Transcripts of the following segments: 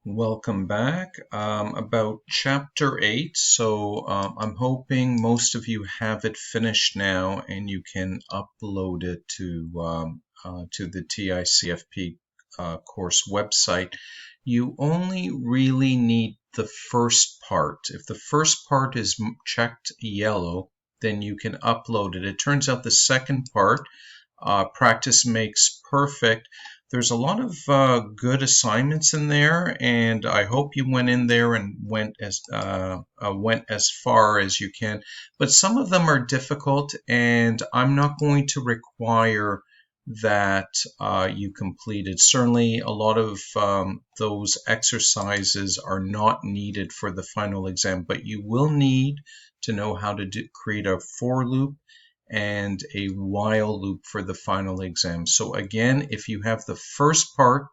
Welcome back. About Chapter 8. I'm hoping most of you have it finished now and you can upload it to the TICFP course website. You only really need the first part. If the first part is checked yellow, then you can upload it. It turns out the second part, practice makes perfect. There's a lot of good assignments in there, and I hope you went in there and went as far as you can. But some of them are difficult, and I'm not going to require that you completed. Certainly, a lot of those exercises are not needed for the final exam, but you will need to know how to create a for loop and a while loop for the final exam. So again, if you have the first part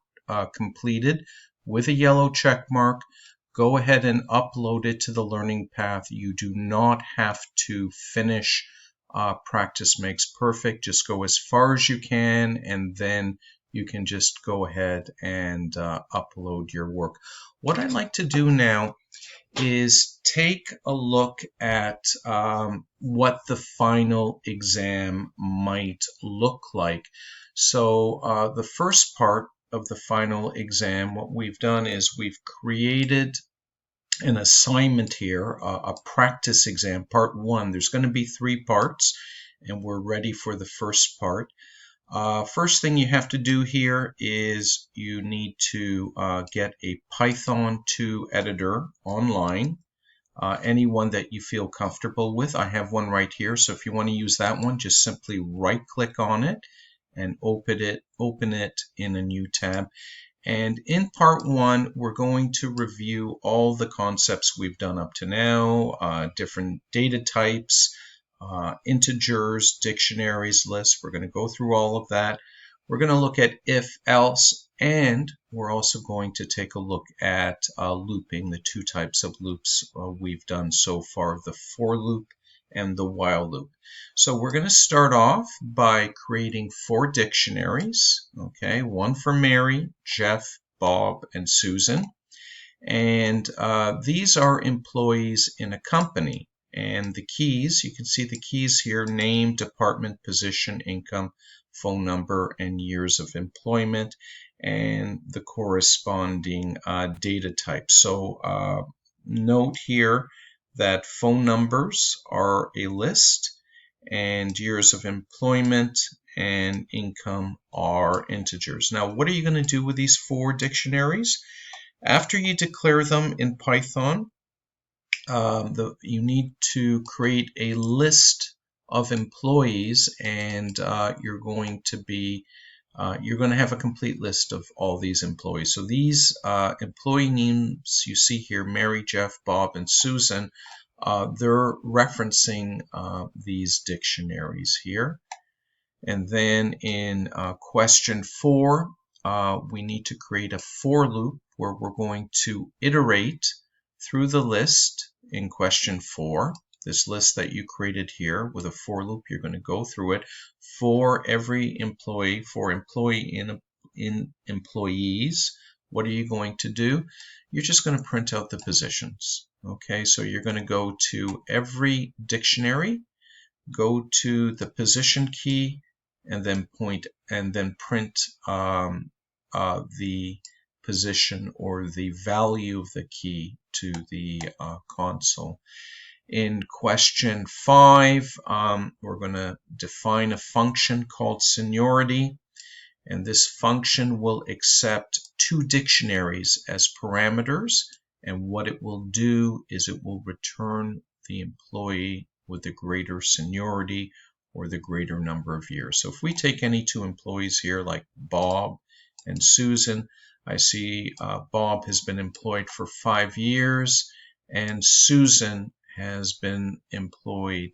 completed with a yellow check mark, go ahead and upload it to the learning path. You do not have to finish Practice Makes Perfect. Just go as far as you can, and then you can just go ahead and upload your work. What I'd like to do now is take a look at what the final exam might look like. So the first part of the final exam, what we've done is we've created an assignment here, a practice exam, part 1. There's going to be 3 parts, and we're ready for the first part. First thing you have to do here is you need to get a Python 2 editor online, any one that you feel comfortable with. I have one right here, so if you want to use that one, just simply right-click on it and open it in a new tab. And in part 1, we're going to review all the concepts we've done up to now, different data types, integers, dictionaries, lists. We're going to go through all of that. We're going to look at if, else, and we're also going to take a look at looping, the 2 types of loops we've done so far, the for loop and the while loop. So we're going to start off by creating 4 dictionaries, okay, one for Mary, Jeff, Bob, and Susan. And these are employees in a company. And the keys, you can see the keys here: name, department, position, income, phone number, and years of employment, and the corresponding data type. So note here that phone numbers are a list, and years of employment and income are integers. Now, what are you going to do with these 4 dictionaries? After you declare them in Python, you need to create a list of employees, and you're going to have a complete list of all these employees. So these employee names you see here, Mary, Jeff, Bob, and Susan, they're referencing these dictionaries here. And then in question 4, we need to create a for loop where we're going to iterate through the list in question 4. This list that you created here with a for loop, you're going to go through it for every employee, for employee in employees. What are you going to do? You're just going to print out the positions. Okay, so you're going to go to every dictionary, go to the position key, and then print the position or the value of the key to the console. In question 5, we're going to define a function called seniority, and this function will accept 2 dictionaries as parameters, and what it will do is it will return the employee with the greater seniority or the greater number of years. So if we take any 2 employees here, like Bob and Susan, I see Bob has been employed for 5 years, and Susan has been employed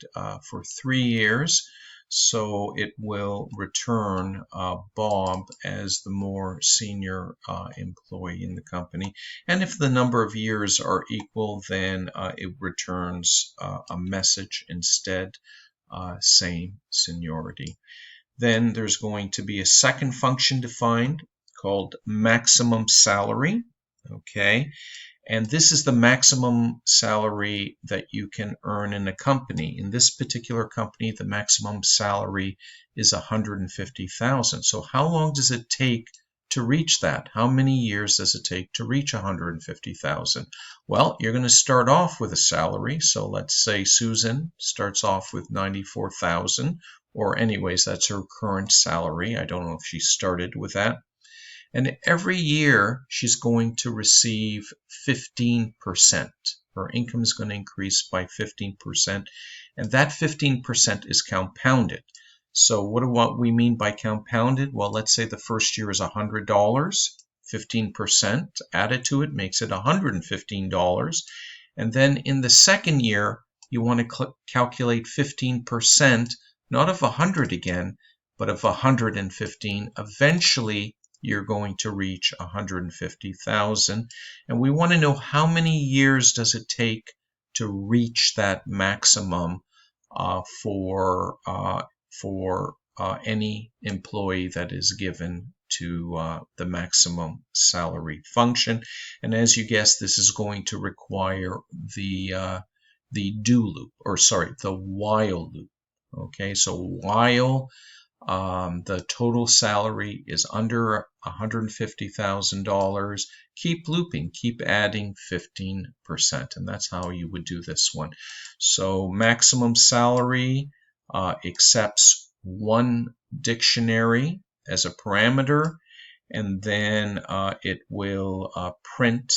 for 3 years. So it will return Bob as the more senior employee in the company. And if the number of years are equal, then it returns a message instead, same seniority. Then there's going to be a second function defined called maximum salary. Okay, and this is the maximum salary that you can earn in a company. In this particular company, the maximum salary is $150,000. So how long does it take to reach that? How many years does it take to reach $150,000? Well, you're going to start off with a salary. So let's say Susan starts off with $94,000, or anyways, that's her current salary. I don't know if she started with that. And every year she's going to receive 15%. Her income is going to increase by 15%, and that 15% is compounded. So what do we mean by compounded? Well, let's say the first year is $100, 15% added to it makes it $115. And then in the second year, you want to calculate 15%, not of 100 again, but of 115. Eventually, you're going to reach 150,000. And we want to know how many years does it take to reach that maximum for any employee that is given to the maximum salary function. And as you guessed, this is going to require the do loop, or sorry, the while loop. Okay, so while the total salary is under $150,000, keep looping, keep adding 15%, and that's how you would do this one. So maximum salary accepts one dictionary as a parameter, and then it will print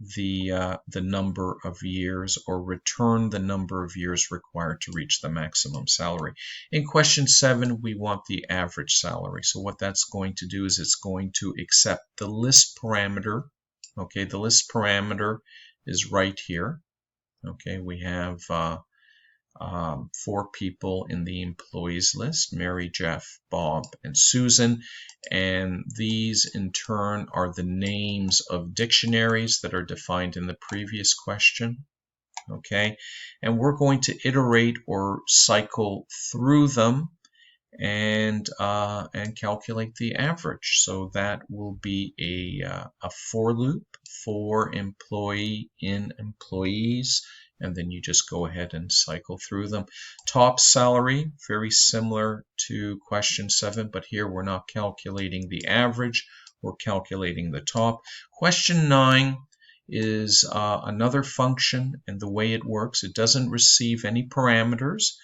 the number of years, or return the number of years required to reach the maximum salary. In question 7, we want the average salary. So what that's going to do is it's going to accept the list parameter. Okay, the list parameter is right here. Okay, we have 4 people in the employees list: Mary, Jeff, Bob, and Susan. And these in turn are the names of dictionaries that are defined in the previous question. Okay, and we're going to iterate or cycle through them and calculate the average. So that will be a for loop for employee in employees, and then you just go ahead and cycle through them. Top salary, very similar to question 7, but here we're not calculating the average, we're calculating the top. Question 9 is another function, and the way it works, it doesn't receive any parameters,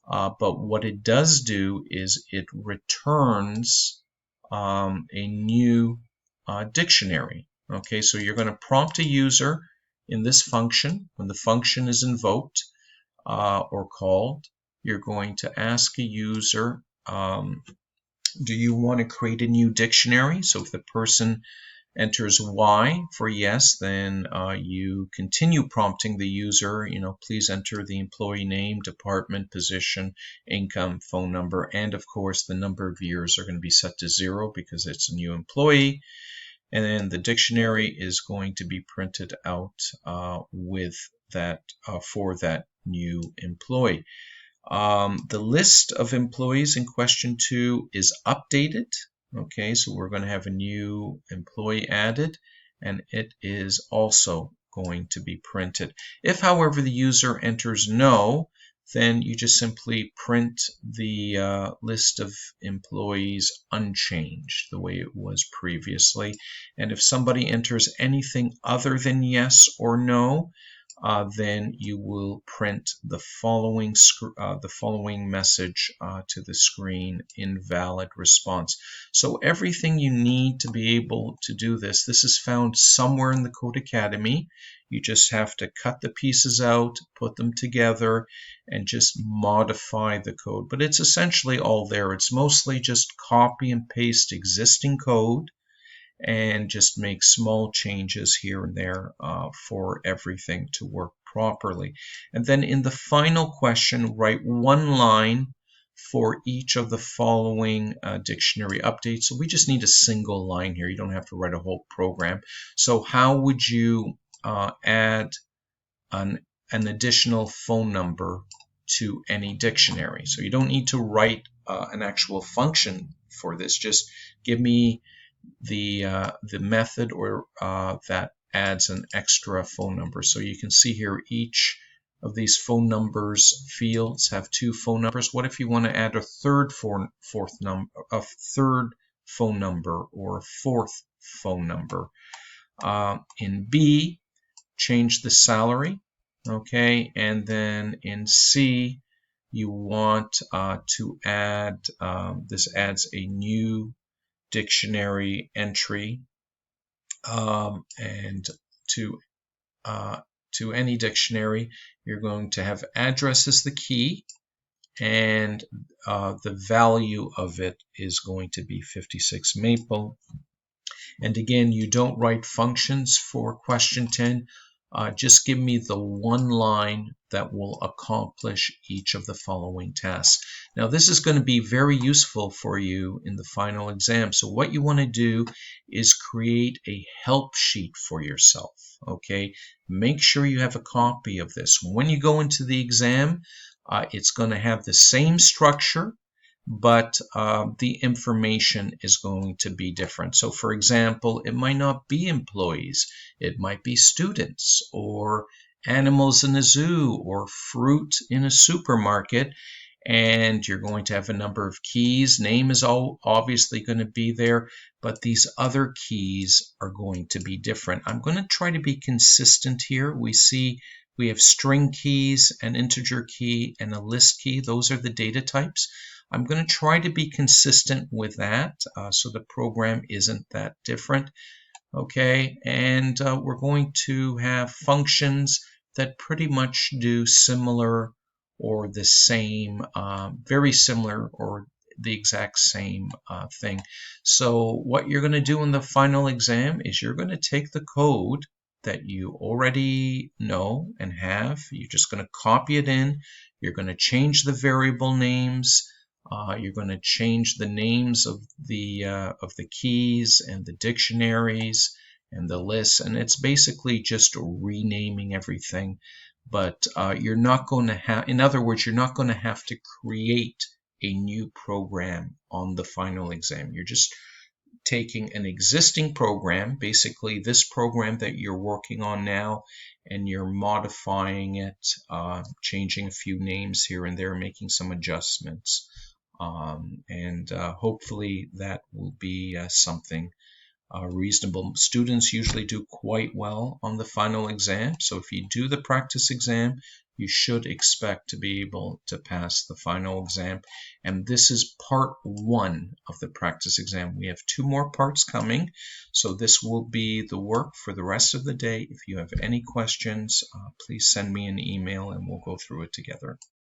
but what it does do is it returns a new dictionary. Okay, so you're going to prompt a user in this function. When the function is invoked or called, you're going to ask a user, do you want to create a new dictionary? So if the person enters Y for yes, then you continue prompting the user, please enter the employee name, department, position, income, phone number, and of course the number of years are going to be set to 0 because it's a new employee. And then the dictionary is going to be printed out with that for that new employee. The list of employees in question 2 is updated. Okay, so we're going to have a new employee added, and it is also going to be printed. If, however, the user enters no, then you just simply print the list of employees unchanged, the way it was previously. And if somebody enters anything other than yes or no, then you will print the following message to the screen: invalid response. So everything you need to be able to do this is found somewhere in the Codecademy. You just have to cut the pieces out, put them together, and just modify the code. But it's essentially all there. It's mostly just copy and paste existing code and just make small changes here and there for everything to work properly. And then in the final question, write one line for each of the following dictionary updates. So we just need a single line here. You don't have to write a whole program. So how would you add an additional phone number to any dictionary? So you don't need to write an actual function for this. Just give me the method or that adds an extra phone number. So you can see here each of these phone numbers fields have 2 phone numbers. What if you want to add a third phone number or a fourth phone number? In B, change the salary, okay, and then in C, you want to add, this adds a new dictionary entry, and to any dictionary, you're going to have address as the key, and the value of it is going to be 56 Maple. And again, you don't write functions for question 10. Just give me the one line that will accomplish each of the following tasks. Now, this is going to be very useful for you in the final exam. So what you want to do is create a help sheet for yourself, okay? Make sure you have a copy of this. When you go into the exam, it's going to have the same structure, but the information is going to be different. So for example, it might not be employees, it might be students or animals in a zoo or fruit in a supermarket, and you're going to have a number of keys. Name is obviously going to be there, but these other keys are going to be different. I'm going to try to be consistent here. We see we have string keys, an integer key, and a list key. Those are the data types. I'm going to try to be consistent with that so the program isn't that different. Okay, and we're going to have functions that pretty much do similar or the same, very similar or the exact same thing. So what you're going to do in the final exam is you're going to take the code that you already know and have. You're just going to copy it in. You're going to change the variable names. You're going to change the names of the keys and the dictionaries and the lists, and it's basically just renaming everything. But you're not going to have, in other words, you're not going to have to create a new program on the final exam. You're just taking an existing program, basically this program that you're working on now, and you're modifying it, changing a few names here and there, making some adjustments. And hopefully that will be something reasonable. Students usually do quite well on the final exam, so if you do the practice exam, you should expect to be able to pass the final exam. And this is part 1 of the practice exam. We have 2 more parts coming, so this will be the work for the rest of the day. If you have any questions, please send me an email and we'll go through it together.